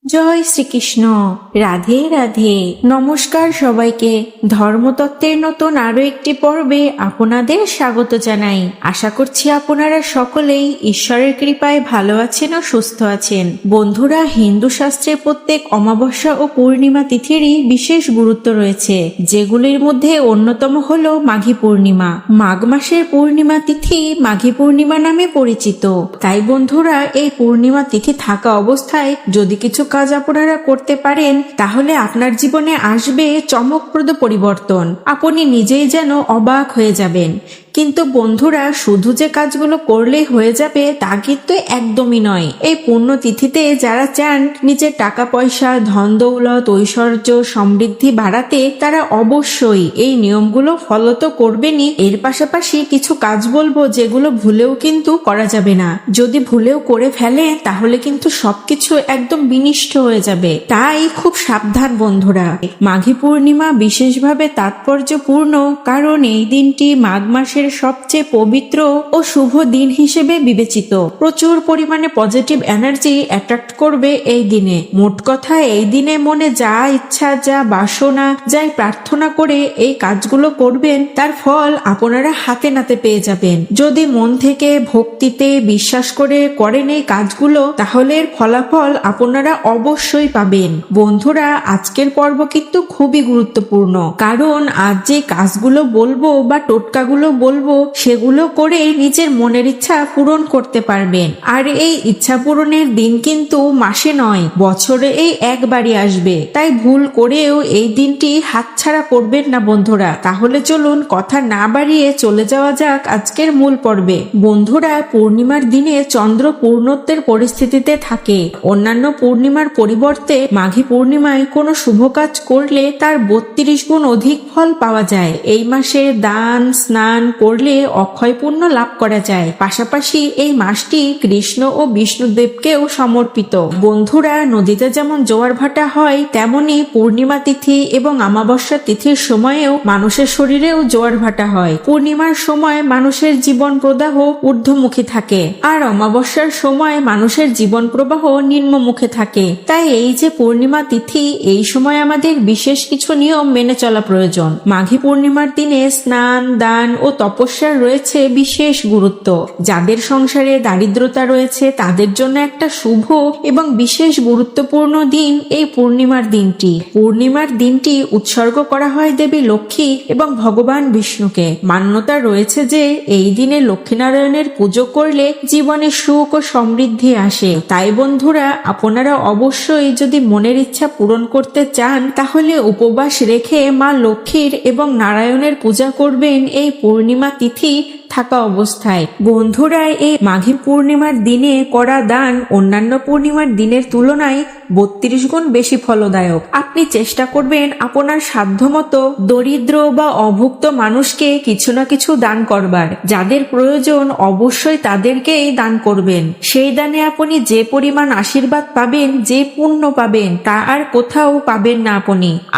জয় শ্রীকৃষ্ণ। রাধে রাধে। নমস্কার সবাইকে। ধর্মতত্ত্বের নতুন আরো একটি পর্বে আপনাদের স্বাগত জানাই। আশা করছি আপনারা সকলেই ঈশ্বরের কৃপায় ভালো আছেন ও সুস্থ আছেন। বন্ধুরা, হিন্দু শাস্ত্রে প্রত্যেক অমাবস্যা ও পূর্ণিমা তিথিরই বিশেষ গুরুত্ব রয়েছে, যেগুলির মধ্যে অন্যতম হলো মাঘী পূর্ণিমা। মাঘ মাসের পূর্ণিমা তিথি মাঘী পূর্ণিমা নামে পরিচিত। তাই বন্ধুরা, এই পূর্ণিমা তিথি থাকা অবস্থায় যদি কিছু কাজ আপনারা করতে পারেন, তাহলে আপনার জীবনে আসবে চমকপ্রদ পরিবর্তন। আপনি নিজেই যেন অবাক হয়ে যাবেন। কিন্তু বন্ধুরা, শুধু যে কাজগুলো করলেই হয়ে যাবে তা কিন্তু একদমই নয়। এই পুণ্যতিথিতে যারা চান নিজের টাকা পয়সা, ধন দৌলত, ঐশ্বর্য, সমৃদ্ধি বাড়াতে, তারা অবশ্যই এই নিয়মগুলো ফলো তো করবেনই। এর পাশাপাশি কিছু কাজ বলবো যেগুলো ভুলেও কিন্তু করা যাবে না। যদি ভুলেও করে ফেলে তাহলে কিন্তু সবকিছু একদম বিনিষ্ট হয়ে যাবে। তাই খুব সাবধান বন্ধুরা। মাঘী পূর্ণিমা বিশেষভাবে তাৎপর্যপূর্ণ, কারণ এই দিনটি মাঘ মাসের সবচেয়ে পবিত্র ও শুভ দিন হিসেবে বিবেচিত। প্রচুর পরিমাণে পজিটিভ এনার্জি অ্যাট্রাক্ট করবে এই দিনে। মোট কথা, এই দিনে মনে যা ইচ্ছা, যা বাসনা, যাই প্রার্থনা করে এই কাজগুলো করবেন, তার ফল আপনারা হাতে নাতে পেয়ে যাবেন। যদি মন থেকে ভক্তিতে বিশ্বাস করে করেন এই কাজগুলো, তাহলে এর ফলাফল আপনারা অবশ্যই পাবেন। বন্ধুরা, আজকের পর্ব কিন্তু খুবই গুরুত্বপূর্ণ, কারণ আজ যে কাজগুলো বলবো বা টোটকাগুলো বলবো, সেগুলো করে নিজের মনের ইচ্ছা পূরণ করতে পারবেন। আর এই ইচ্ছা পূরণের দিন কিন্তু মাসে নয়, বছরে এই একবারই আসবে। তাই ভুল করেও এই দিনটি হাতছাড়া করবেন না বন্ধুরা। তাহলে চলুন কথা না বাড়িয়ে চলে যাওয়া যাক আজকের মূল পর্বে। বন্ধুরা, পূর্ণিমার দিনে চন্দ্র পূর্ণত্বের পরিস্থিতিতে থাকে। অন্যান্য পূর্ণিমার পরিবর্তে মাঘী পূর্ণিমায় কোনো শুভ কাজ করলে তার 32 গুণ অধিক ফল পাওয়া যায়। এই মাসে দান, স্নান করলে অক্ষয় পুণ্য লাভ করা যায়। পাশাপাশি এই মাসটি কৃষ্ণ ও বিষ্ণুদেবকেও সমর্পিত। বন্ধুরা, নদীতে যেমন জোয়ার ভাটা হয়, তেমনি পূর্ণিমা তিথি এবং অমাবস্যা তিথির সময়েও মানুষের শরীরেও জোয়ার ভাটা হয়। পূর্ণিমার সময় মানুষের জীবন প্রবাহ ঊর্ধ্বমুখী থাকে, আর অমাবস্যার সময় মানুষের জীবন প্রবাহ নিম্নমুখী থাকে। তাই এই যে পূর্ণিমা তিথি, এই সময় আমাদের বিশেষ কিছু নিয়ম মেনে চলা প্রয়োজন। মাঘী পূর্ণিমার দিনে স্নান, দান ও তপস্যার রয়েছে বিশেষ গুরুত্ব। যাদের সংসারে দারিদ্রতা রয়েছে তাদের জন্য একটা শুভ এবং বিশেষ গুরুত্বপূর্ণ দিন এই পূর্ণিমার দিনটি। পূর্ণিমার দিনটি উৎসর্গ করা হয় দেবী লক্ষ্মী এবং ভগবান বিষ্ণুকে। মান্যতা রয়েছে যে এই দিনে লক্ষ্মীনারায়ণের পুজো করলে জীবনে সুখ ও সমৃদ্ধি আসে। তাই বন্ধুরা, আপনারা অবশ্যই যদি মনের ইচ্ছা পূরণ করতে চান, তাহলে উপবাস রেখে মা লক্ষ্মীর এবং নারায়ণের পূজা করবেন এই পূর্ণিমা তিথি থাকা অবস্থায়। বন্ধুরা, এই মাঘী পূর্ণিমার দিনে করা দান অন্যান্য পূর্ণিমার দিনের তুলনায় 32 গুণ বেশি ফলদায়ক। আপনি চেষ্টা করবেন আপনার সাধ্যমতো দরিদ্র বা অভুক্ত মানুষকে কিছু না কিছু দান করবার। যাদের প্রয়োজন অবশ্যই তাদেরকেই দান করবেন। সেই দানে আপনি যে পরিমাণ আশীর্বাদ পাবেন, যে পুণ্য পাবেন, তা আর কোথাও পাবেন না।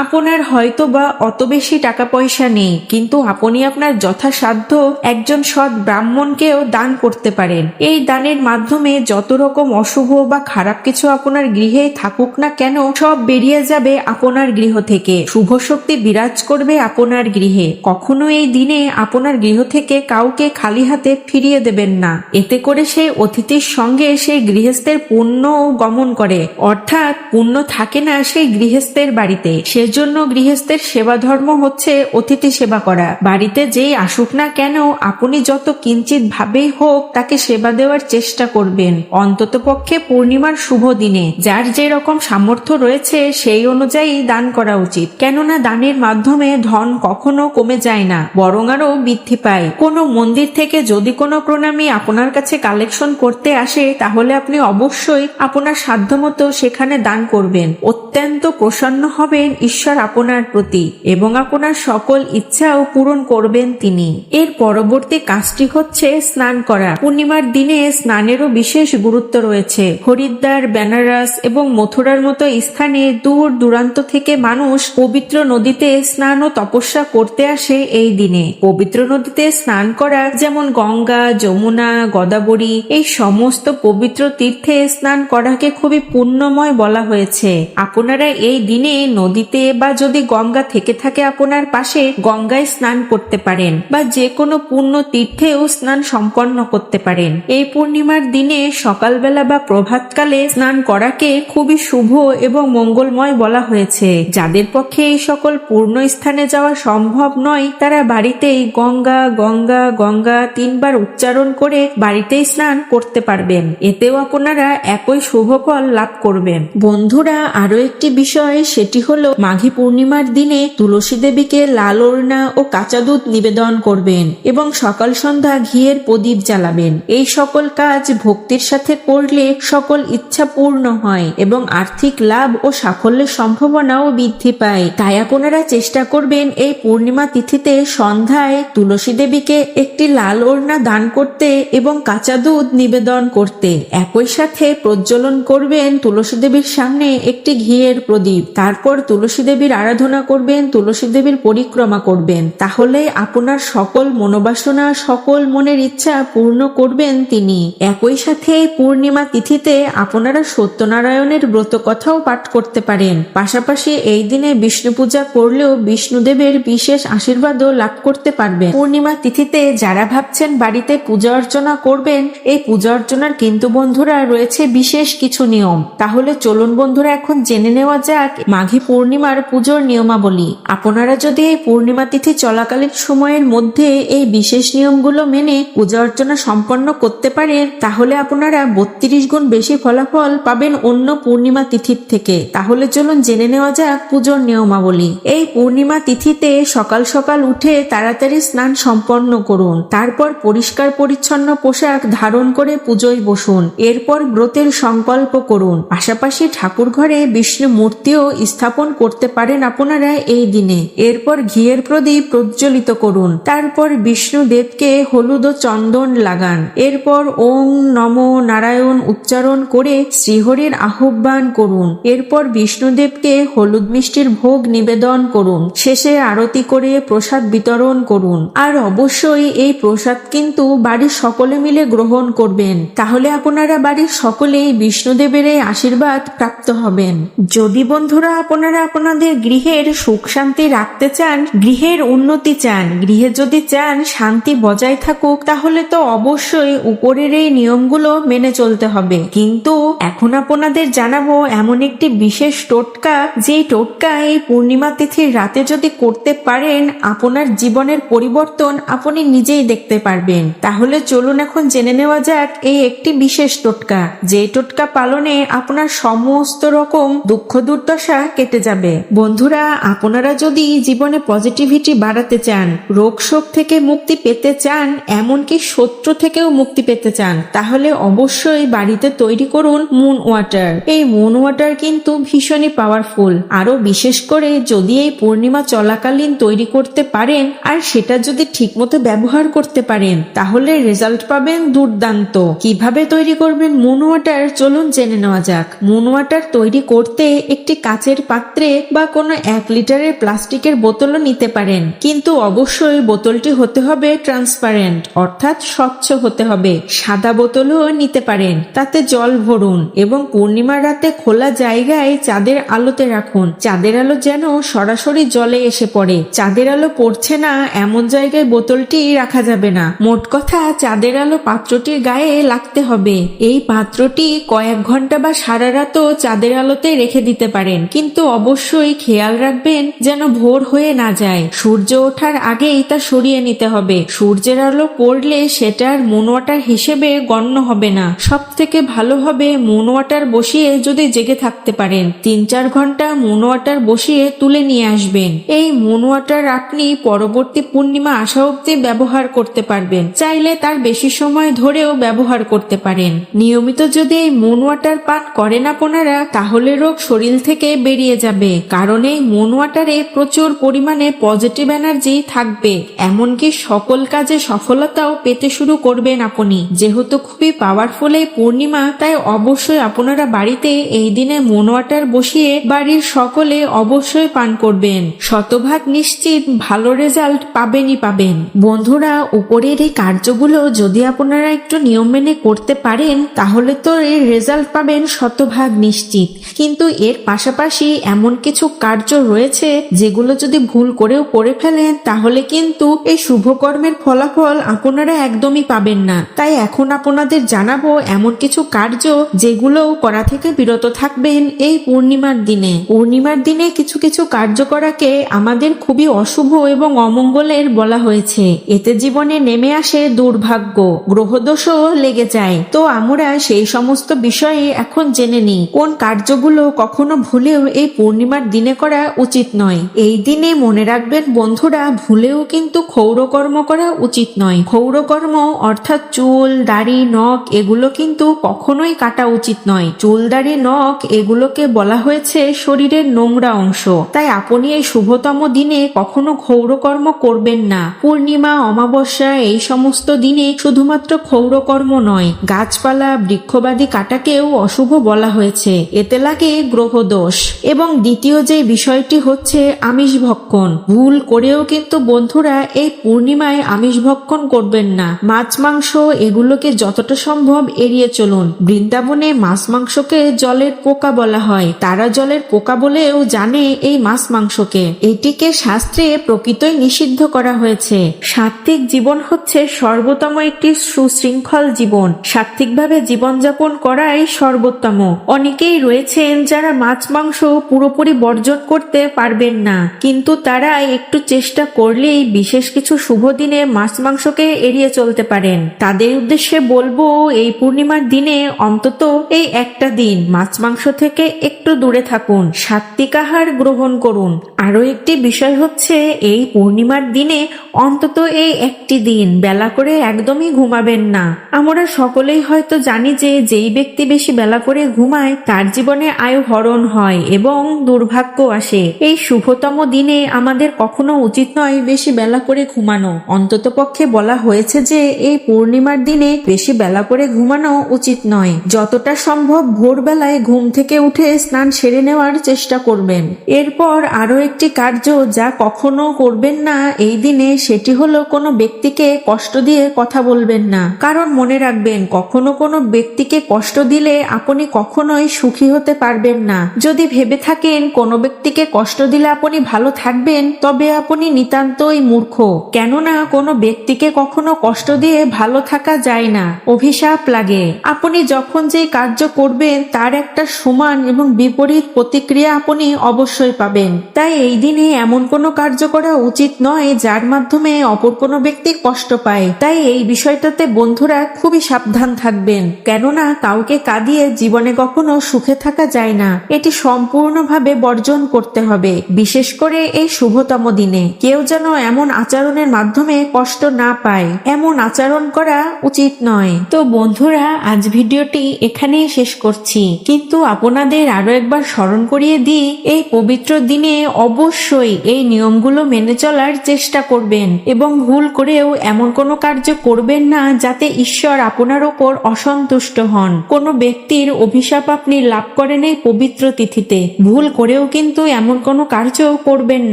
আপনার হয়তো বা অত বেশি টাকা পয়সা নেই, কিন্তু আপনি আপনার যথাসাধ্য একজন সৎ ব্রাহ্মণকেও দান করতে পারেন। এই দানের মাধ্যমে যত রকম অশুভ বা খারাপ কিছু আপনার গৃহে থাকুক না কেন, সব বেরিয়ে যাবে আপনার গৃহ থেকে। শুভ শক্তি বিরাজ করবে আপনার গৃহে। কখনো এই দিনে আপনার গৃহ থেকে কাউকে খালি হাতে ফিরিয়ে দেবেন না। এতে করে সেই অতিথির সঙ্গে সেই গৃহস্থের পুণ্য গমন করে, অর্থাৎ পুণ্য থাকে না সেই গৃহস্থের বাড়িতে। সেজন্য গৃহস্থের সেবা ধর্ম হচ্ছে অতিথি সেবা করা। বাড়িতে যেই আসুক না কেন, আপনি যত কিঞ্চিত ভাবেই হোক তাকে সেবা দেওয়ার চেষ্টা করবেন, অন্তত পক্ষে পূর্ণিমার শুভ দিনে। যার যে রকম সামর্থ্য রয়েছে সেই অনুযায়ী দান করা উচিত। কেননা দানের মাধ্যমে ধন কখনো কমে যায় না, বরং আরো বৃদ্ধি পায়। কোনো মন্দির থেকে যদি কোনো প্রণামী আপনার কাছে কালেকশন করতে আসে, তাহলে আপনি অবশ্যই আপনার সাধ্যমতো সেখানে দান করবেন। অত্যন্ত প্রসন্ন হবেন ঈশ্বর আপনার প্রতি এবং আপনার সকল ইচ্ছাও পূরণ করবেন তিনি। এর পরবর্তী পরবর্তী কাজটি হচ্ছে স্নান করা। পূর্ণিমার দিনে স্নানেরও বিশেষ গুরুত্ব রয়েছে। হরিদ্বার, বেনারস এবং মথুরার মতো স্থানে দূর দূরান্ত থেকে মানুষ পবিত্র নদীতে স্নান ও তপস্যা করতে আসে এই দিনে। পবিত্র নদীতে স্নান করা যেমন গঙ্গা, যমুনা, গোদাবরী, এই সমস্ত পবিত্র তীর্থে স্নান করাকে খুবই পুণ্যময় বলা হয়েছে। আপনারা এই দিনে নদীতে বা যদি গঙ্গা থেকে থাকে আপনার পাশে, গঙ্গায় স্নান করতে পারেন বা যে কোনো পুণ্য তীর্থেও স্নান সম্পন্ন করতে পারেন। এই পূর্ণিমার দিনে সকালবেলা বা প্রভাতকালে স্নান করাকে খুবই শুভ এবং মঙ্গলময় বলা হয়েছে। যাদের পক্ষে এই সকল পূর্ণ স্থানে যাওয়া সম্ভব নয়, তারা বাড়িতেই গঙ্গা গঙ্গা গঙ্গা 3 বার উচ্চারণ করে বাড়িতেই স্নান করতে পারবেন। এতেও আপনারা একই শুভ ফল লাভ করবেন। বন্ধুরা, আরো একটি বিষয়, সেটি হলো মাঘী পূর্ণিমার দিনে তুলসী দেবীকে লাল ওড়না ও কাঁচা দুধ নিবেদন করবেন এবং সকাল সন্ধ্যা ঘিয়ের প্রদীপ জ্বালাবেন। এই সকল কাজ ভক্তির সাথে করলে সকল ইচ্ছা পূর্ণ হয় এবং আর্থিক লাভ ও সাফল্যের সম্ভাবনাও বৃদ্ধি পায়। তাই আপনারা চেষ্টা করবেন এই পূর্ণিমা তিথিতে সন্ধ্যায় তুলসী দেবীকে একটি লাল ওড়না দান করতে এবং কাঁচা দুধ নিবেদন করতে। একই সাথে প্রজ্বলন করবেন তুলসী দেবীর সামনে একটি ঘিয়ের প্রদীপ। তারপর তুলসী দেবীর আরাধনা করবেন, তুলসী দেবীর পরিক্রমা করবেন। তাহলে আপনার সকল মনোবাসনা, সকল মনের ইচ্ছা পূর্ণ করবেন তিনি। একই সাথে পূর্ণিমা তিথিতে আপনারা সত্যনারায়ণের ব্রত কথাও পাঠ করতে পারেন। পাশাপাশি এই দিনে বিষ্ণু পূজা করলেও বিষ্ণুদেবের বিশেষ আশীর্বাদও লাভ করতে পারবেন। পূর্ণিমা তিথিতে যারা ভাবছেন বাড়িতে পূজা অর্চনা করবেন, এই পূজা অর্চনার কিন্তু বন্ধুরা রয়েছে বিশেষ কিছু নিয়ম। তাহলে চলুন বন্ধুরা এখন জেনে নেওয়া যাক মাঘী পূর্ণিমার পুজোর নিয়মাবলী। আপনারা যদি এই পূর্ণিমা তিথি চলাকালীন সময়ের মধ্যে এই বিশেষ নিয়মগুলো মেনে পূজা অর্চনা সম্পন্ন করতে পারেন, তাহলে আপনারা 32 গুণ বেশি ফলাফল পাবেন অন্য পূর্ণিমা তিথির থেকে। তাহলে চলুন জেনে নেওয়া যাক পুজোর নিয়মাবলী। এই পূর্ণিমা তিথিতে সকাল সকাল উঠে তাড়াতাড়ি স্নান সম্পন্ন করুন। তারপর পরিষ্কার পরিচ্ছন্ন পোশাক ধারণ করে পুজোয় বসুন। এরপর ব্রতের সংকল্প করুন। পাশাপাশি ঠাকুর ঘরে বিষ্ণু মূর্তিও স্থাপন করতে পারেন আপনারা এই দিনে। এরপর ঘিয়ের প্রদীপ প্রজ্বলিত করুন। তারপর বিষ্ণু দেবকে হলুদ ও চন্দন লাগান। এরপর ওং নমো নারায়ণ উচ্চারণ করে শ্রীহরির আহ্বান করুন। এরপর বিষ্ণুদেবকে হলুদ মিষ্টির ভোগ নিবেদন করুন। শেষে আরতি করে প্রসাদ বিতরণ করুন। আর অবশ্যই এই প্রসাদ কিন্তু বাড়ির সকলে মিলে গ্রহণ করবেন। তাহলে আপনারা বাড়ির সকলেই বিষ্ণুদেবের এই আশীর্বাদ প্রাপ্ত হবেন। যদি বন্ধুরা আপনারা আপনাদের গৃহের সুখ শান্তি রাখতে চান, গৃহের উন্নতি চান, গৃহে যদি চান শান্তি বজায় থাকুক, তাহলে তো অবশ্যই উপরের এই নিয়মগুলো মেনে চলতে হবে। কিন্তু এখন আপনাদের জানাবো এমন একটি বিশেষ টোটকা, যে টোটকা এই পূর্ণিমা তিথির রাতে যদি করতে পারেন, আপনার জীবনের পরিবর্তন আপনি নিজেই দেখতে পারবেন। তাহলে চলুন এখন জেনে নেওয়া যাক এই একটি বিশেষ টোটকা, যে টোটকা পালনে আপনার সমস্ত রকম দুঃখ দুর্দশা কেটে যাবে। বন্ধুরা, আপনারা যদি জীবনে পজিটিভিটি বাড়াতে চান, রোগ শোক থেকে মুক্তি পেতে চান, এমনকি শত্রু থেকেও মুক্তি পেতে চান, তাহলে অবশ্যই বাড়িতে তৈরি করুন মুন ওয়াটার। এই মুন ওয়াটার কিন্তু ভীষণই পাওয়ারফুল। আরো বিশেষ করে যদি এই পূর্ণিমা চলাকালীন তৈরি করতে পারেন আর সেটা যদি ঠিকমতো ব্যবহার করতে পারেন, তাহলে রেজাল্ট পাবেন দুর্দান্ত। কিভাবে তৈরি করবেন মুন ওয়াটার, চলুন জেনে নেওয়া যাক। মুন ওয়াটার তৈরি করতে একটি কাচের পাত্রে বা কোনো 1 লিটারের প্লাস্টিকের বোতলও নিতে পারেন, কিন্তু অবশ্যই বোতলটি হতে হবে ট্রান্সপারেন্ট, অর্থাৎ স্বচ্ছ হতে হবে। সাদা বোতলও নিতে পারেন, তাতে জল ভরুন এবং পূর্ণিমার রাতে খোলা জায়গায় চাঁদের আলোতে রাখুন। চাঁদের আলো যেন সরাসরি জলে এসে পড়ে। চাঁদের আলো পড়ছে না এমন জায়গায় বোতলটি রাখা যাবে না। মোট কথা, চাঁদের আলো পাত্রটির গায়ে লাগতে হবে। এই পাত্রটি কয়েক ঘন্টা বা সারা রাতও চাঁদের আলোতে রেখে দিতে পারেন, কিন্তু অবশ্যই খেয়াল রাখবেন যেন ভোর হয়ে না যায়। সূর্য ওঠার আগেই তা সরিয়ে নিতে হবে। সূর্যের আলো পড়লে সেটা আর মুন ওয়াটার হিসেবে গণ্য হবে না। সব থেকে ভালো হবে মুন ওয়াটার বসিয়ে যদি জেগে থাকতে পারেন, 3-4 ঘন্টা মুন ওয়াটার বসিয়ে তুলে নিয়ে আসবেন। এই মুন ওয়াটার আপনি পরবর্তী পূর্ণিমা আসা অবধি ব্যবহার করতে পারবেন, চাইলে তার বেশি সময় ধরেও ব্যবহার করতে পারেন। নিয়মিত যদি এই মুন ওয়াটার পান করেন আপনারা, তাহলে রোগ শরীর থেকে বেরিয়ে যাবে। কারণ এই মুন ওয়াটারে প্রচুর পরিমাণে পজিটিভ এনার্জি থাকবে। এমনকি সকল কাজে সফলতাও পেতে শুরু করবেন আপনি। যেহেতু খুবই পাওয়ারফুল এই পূর্ণিমা, তাই অবশ্যই আপনারা বাড়িতে এই দিনে মন ওয়াটার বসিয়ে বাড়ির সকলে অবশ্যই পান করবেন। শতভাগ নিশ্চিত ভালো রেজাল্ট পাবেনই পাবেন। বন্ধুরা, উপরের এই কার্যগুলো যদি আপনারা একটু নিয়ম মেনে করতে পারেন তাহলে তো এর রেজাল্ট পাবেন শতভাগ নিশ্চিত। কিন্তু এর পাশাপাশি এমন কিছু কার্য রয়েছে যেগুলো যদি ভুল করেও করে ফেলেন তাহলে কিন্তু এই শুভ কর্মের ফলাফল আপনারা একদমই পাবেন না। তাই এখন আপনাদের জানাবো এমন কিছু কার্য যেগুলো করা থেকে বিরত থাকবেন এই পূর্ণিমার দিনে। পূর্ণিমার দিনে কিছু কিছু কার্য করাকে আমাদের খুবই অশুভ এবং অমঙ্গলের বলা হয়েছে। এতে জীবনে নেমে আসে দুর্ভাগ্য, গ্রহদোষও লেগে যায়। তো আমরা সেই সমস্ত বিষয়ে এখন জেনে নিই কোন কার্যগুলো কখনো ভুলেও এই পূর্ণিমার দিনে করা উচিত নয়। এই দিনে মনে রাখবেন বন্ধুরা, ভুলেও কিন্তু ক্ষৌরকর্ম করা উচিত নয়। ক্ষৌরকর্ম অর্থাৎ চুল, দাড়ি, নখ এগুলো কিন্তু কখনোই কাটা উচিত নয়। চুল, দাড়ি, নখ এগুলোকে বলা হয়েছে শরীরের নোংরা অংশ। তাই আপনি এই শুভতম দিনে কখনো ক্ষৌরকর্ম করবেন না। পূর্ণিমা, অমাবস্যা এই সমস্ত দিনে শুধুমাত্র ক্ষৌরকর্ম নয়, গাছপালা, বৃক্ষবাদী কাটাকেও অশুভ বলা হয়েছে। এতে লাগে গ্রহদোষ। এবং দ্বিতীয় যে বিষয়টি হচ্ছে আমিষ ভক্ষণ। ভুল করেও কিন্তু বন্ধুরা এই পূর্ণিমায় আমিষ ভক্ষণ করবেন না। মাছ, মাংস এগুলোকে যতটা সম্ভব এড়িয়ে চলুন। বৃন্দাবনে মাছ মাংসকে জলের পোকা বলা হয়। তারা জলের পোকা বলেও জানে এই মাছ মাংসকে। এটিকে শাস্ত্রে প্রকৃতই নিষিদ্ধ করা হয়েছে। সাত্ত্বিক জীবন হচ্ছে সর্বোত্তম একটি সুশৃঙ্খল জীবন। সাত্ত্বিকভাবে জীবনযাপন করাই সর্বোত্তম। অনেকেই রয়েছেন যারা মাছ মাংস পুরোপুরি বর্জন করতে পারবেন না, কিন্তু তারা একটু চেষ্টা করলেই বিশেষ কিছু শুভ দিনে মাছ মাংসকে এড়িয়ে চলতে পারেন। তাদের উদ্দেশ্যে বলবো এই পূর্ণিমার দিনে অন্তত এই একটা দিন মাছ মাংস থেকে একটু দূরে থাকুন, সাত্ত্বিক আহার গ্রহণ করুন। আরো একটি বিষয় হচ্ছে এই পূর্ণিমার দিনে অন্তত এই একটি দিন বেলা করে একদমই ঘুমাবেন না। আমরা সকলেই হয়তো জানি যে যেই ব্যক্তি বেশি বেলা করে ঘুমায় তার জীবনে আয়ু হরণ হয় এবং দুর্ভাগ্য আসে। এই শুভতম দিনে আমাদের কখনো উচিত নয় বেশি বেলা করে ঘুমানো। অন্তত পক্ষে বলা হয়েছে যে এই পূর্ণিমার দিনে বেশি বেলা করে ঘুমানো উচিত নয়। যতটা সম্ভব ভোরবেলায় ঘুম থেকে উঠে স্নান সেরে নেওয়ার চেষ্টা করবেন। এরপর আরো একটি কার্য যা কখনো করবেন না এই দিনে, সেটি হলো কোনো ব্যক্তিকে কষ্ট দিয়ে কথা বলবেন না। কারণ মনে রাখবেন, কখনো কোনো ব্যক্তিকে কষ্ট দিলে আপনি কখনোই সুখী হতে পারবেন না। যদি ভেবে থাকেন কোনো ব্যক্তিকে কষ্ট দিলে আপনি ভালো থাকবেন, তবে আপনি নিতান্তই মূর্খ। কেননা কোনো ব্যক্তিকে কখনো কষ্ট দিয়ে ভালো থাকা যায় না, অভিশাপ লাগে। আপনি যখন যে কার্য করবেন তার একটা সমান এবং বিপরীত প্রতিক্রিয়া আপনি অবশ্যই পাবেন। তাই এই দিনে এমন কোনো কার্য করা উচিত নয় যার মাধ্যমে অপর কোনো ব্যক্তি কষ্ট পায়। তাই এই বিষয়টাতে বন্ধুরা খুবই সাবধান থাকবেন। কেননা কাউকে কাঁদিয়ে জীবনে কখনো সুখে থাকা যায় না। এটি সম্পূর্ণভাবে বর্জন করতে হবে, বিশেষ করে এই শুভতম দিনে। কেউ যেন এমন আচরণের মাধ্যমে কষ্ট না পায়, এমন আচরণ করা উচিত নয়। তো বন্ধুরা, আজ ভিডিওটি এখানেই শেষ করছি, কিন্তু আপনাদের আরো একবার স্মরণ করিয়ে দিই, এই পবিত্র দিনে অবশ্যই এই নিয়মগুলো মেনে চলার চেষ্টা করবেন এবং ভুল করেও এমন কোনো কার্য করবেন না যাতে ঈশ্বর আপনার ওপর অসন্তুষ্ট হন। কোনো ব্যক্তির অভিশাপ আপনি লাভ করেন এই পবিত্র তিথিতে। ভুল করেও কিন্তু এমন কোনো কার্য করবেন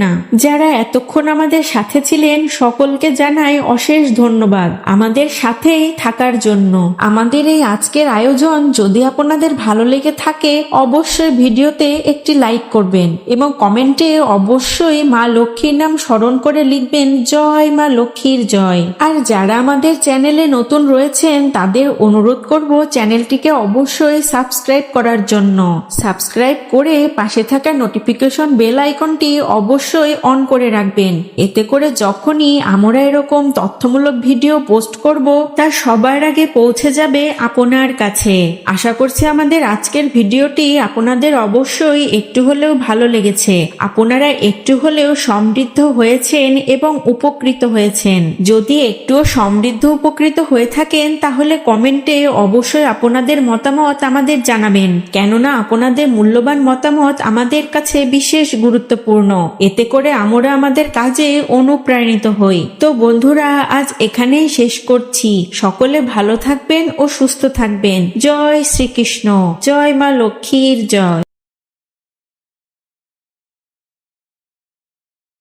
না। যারা এতক্ষণ আমাদের সাথে ছিলেন সকলকে জানাই অশেষ ধন্যবাদ আমাদের সাথেই থাকার জন্য। আমাদের এই আজকের আয়োজন যদি আপনাদের ভালো লেগে থাকে অবশ্যই ভিডিওতে একটি লাইক করবেন এবং কমেন্টে অবশ্যই মা লক্ষ্মীর নাম স্মরণ করে লিখবেন জয় মা লক্ষ্মীর জয়। আর যারা আমাদের চ্যানেলে নতুন রয়েছেন তাদের অনুরোধ করব চ্যানেলটিকে অবশ্যই সাবস্ক্রাইব করার জন্য। সাবস্ক্রাইব করে পাশে থাকা নোটিফিকেশন বেল আইকনটি অবশ্যই অন করে রাখবেন। এতে করে যখনই আমরা এরকম তথ্যমূলক ভিডিও পোস্ট করব তা সবার আগে পৌঁছে যাবে আপনার কাছে। আশা করছি আমাদের আজকের ভিডিওটি আপনাদের অবশ্যই একটু হলেও ভালো লেগেছে। আপনারা একটু হলেও সমৃদ্ধ হয়েছেন এবং উপকৃত হয়েছেন। যদি একটুও সমৃদ্ধ উপকৃত হয়ে থাকেন তাহলে কমেন্টে অবশ্যই আপনাদের মতামত আমাদের জানাবেন। কেননা আপনাদের মূল্যবান মতামত আমাদের কাছে বিশেষ গুরুত্বপূর্ণ। এতে করে আমরা আমাদের কাজে অনুপ্রাণিত হই। তো বন্ধুরা, আজ এখানেই শেষ করছি। সকলে ভালো থাকবেন ও সুস্থ থাকবেন। জয় শ্রীকৃষ্ণ, জয় মা লক্ষ্মীর জয়।